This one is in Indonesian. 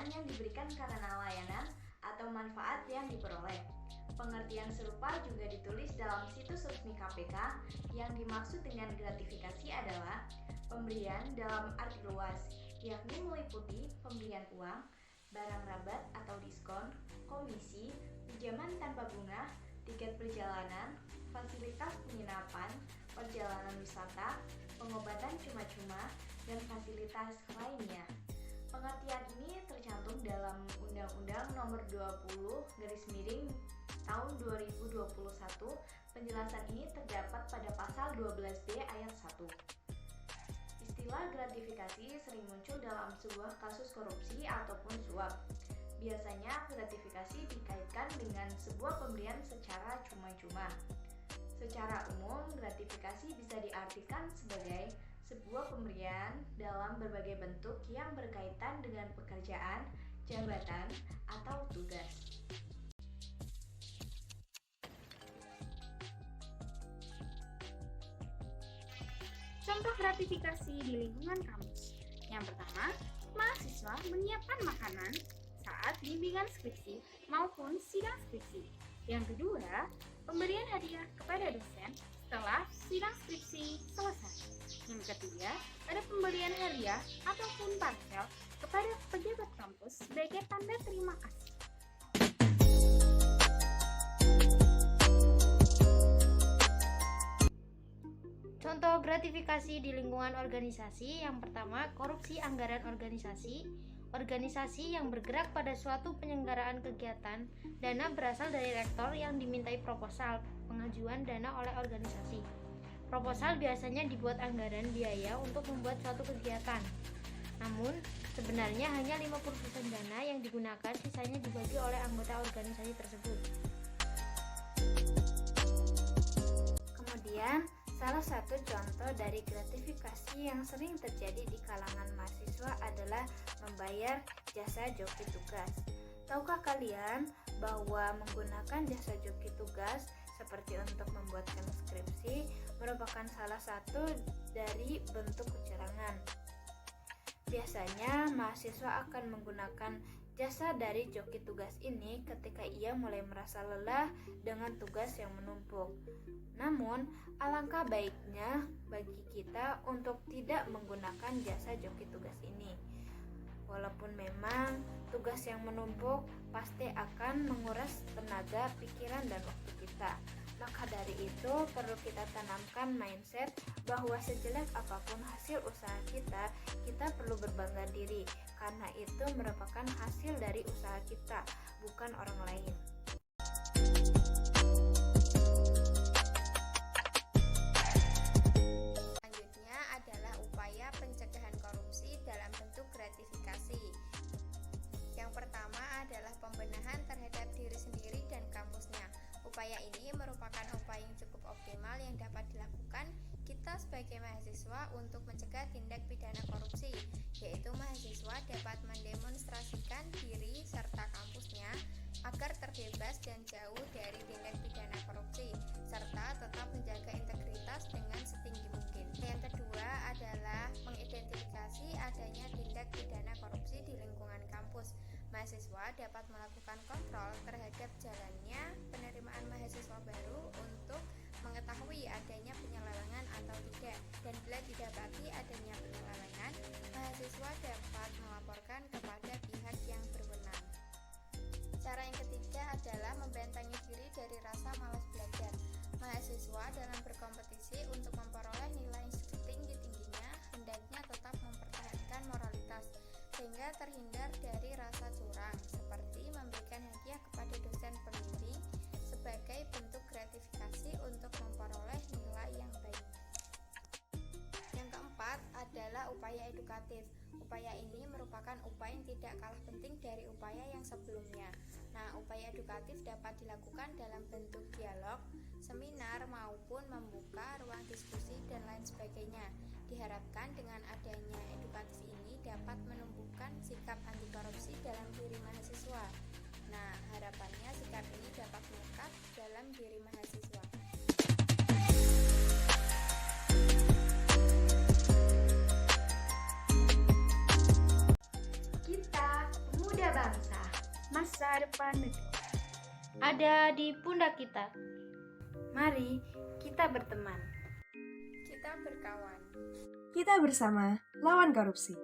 penghargaan yang diberikan karena layanan atau manfaat yang diperoleh. Pengertian serupa juga ditulis dalam situs resmi KPK. Yang dimaksud dengan gratifikasi adalah pemberian dalam arti luas, yakni meliputi pemberian uang, barang rabat atau diskon, komisi, pinjaman tanpa bunga, tiket perjalanan, fasilitas penginapan, perjalanan wisata, pengobatan cuma-cuma, dan fasilitas lainnya. Pengertian ini tercantum dalam Undang-Undang Nomor 20 tahun 2021. Penjelasan ini terdapat pada pasal 12D ayat 1. Istilah gratifikasi sering muncul dalam sebuah kasus korupsi ataupun suap. Biasanya gratifikasi dikaitkan dengan sebuah pemberian secara cuma-cuma. Secara umum, gratifikasi bisa diartikan sebagai sebuah pemberian dalam berbagai bentuk yang berkaitan dengan pekerjaan, jabatan, atau tugas. Contoh gratifikasi di lingkungan kampus. Yang pertama, mahasiswa menyiapkan makanan saat bimbingan skripsi maupun sidang skripsi. Yang kedua, pemberian hadiah kepada dosen setelah sidang skripsi selesai. Yang ketiga, ada pemberian hadiah ataupun parcel kepada pejabat kampus sebagai tanda terima kasih. Contoh gratifikasi di lingkungan organisasi. Yang pertama, korupsi anggaran organisasi. Organisasi yang bergerak pada suatu penyelenggaraan kegiatan, dana berasal dari rektor yang dimintai proposal pengajuan dana oleh organisasi. Proposal biasanya dibuat anggaran biaya untuk membuat suatu kegiatan. Namun, sebenarnya hanya 50% dana yang digunakan, sisanya dibagi oleh anggota organisasi tersebut. Kemudian, salah satu contoh dari gratifikasi yang sering terjadi di kalangan mahasiswa adalah membayar jasa joki tugas. Tahukah kalian bahwa menggunakan jasa joki tugas seperti untuk membuatkan skripsi merupakan salah satu dari bentuk kecurangan? Biasanya mahasiswa akan menggunakan jasa dari joki tugas ini ketika ia mulai merasa lelah dengan tugas yang menumpuk. Namun, alangkah baiknya bagi kita untuk tidak menggunakan jasa joki tugas ini. Walaupun memang tugas yang menumpuk pasti akan menguras tenaga, pikiran, dan waktu kita. Maka dari itu perlu kita tanamkan mindset bahwa sejelek apapun hasil usaha kita, kita perlu berbangga diri karena itu merupakan hasil dari usaha kita, bukan orang lain. Selanjutnya adalah upaya pencegahan korupsi dalam bentuk gratifikasi. Yang pertama adalah pembenahan terhadap diri sendiri dan kampusnya. Upaya ini merupakan upaya yang cukup optimal yang dapat dilakukan kita sebagai mahasiswa untuk mencegah tindak pidana korupsi, yaitu mahasiswa dapat mendemonstrasikan diri serta kampusnya agar terbebas dan jauh dari tindak pidana korupsi, serta tetap menjaga integritas dengan setinggi mungkin. Yang kedua adalah mengidentifikasi adanya tindak pidana korupsi di lingkungan kampus. Mahasiswa dapat melakukan kontrol terhadap jalannya penerimaan mahasiswa baru untuk mengetahui adanya penyelewengan atau tidak, dan bila didapati adanya penyelewengan, mahasiswa dapat melaporkan kepada pihak yang berwenang. Cara yang ketiga adalah membentengi diri dari rasa malas belajar. Mahasiswa dalam berkompetisi untuk memperoleh nilai setinggi-tingginya hendaknya tetap mempertahankan moralitas, sehingga terhindar dari rasa curang, seperti memberikan hadiah kepada dosen pembimbing sebagai bentuk gratifikasi untuk memperoleh nilai yang baik. Yang keempat adalah upaya edukatif. Upaya ini merupakan upaya yang tidak kalah penting dari upaya yang sebelumnya. Nah, upaya edukatif dapat dilakukan dalam bentuk dialog, seminar, maupun membuka ruang diskusi dan lain sebagainya. Diharapkan dengan adanya edukatif ini dapat menumbuhkan sikap anti korupsi dalam diri mahasiswa. Nah, harapannya sikap ini dapat melekat dalam diri mahasiswa. Kita, pemuda masa depan negeri. Ada di pundak kita. Mari kita berteman. Kita berkawan. Kita bersama lawan korupsi.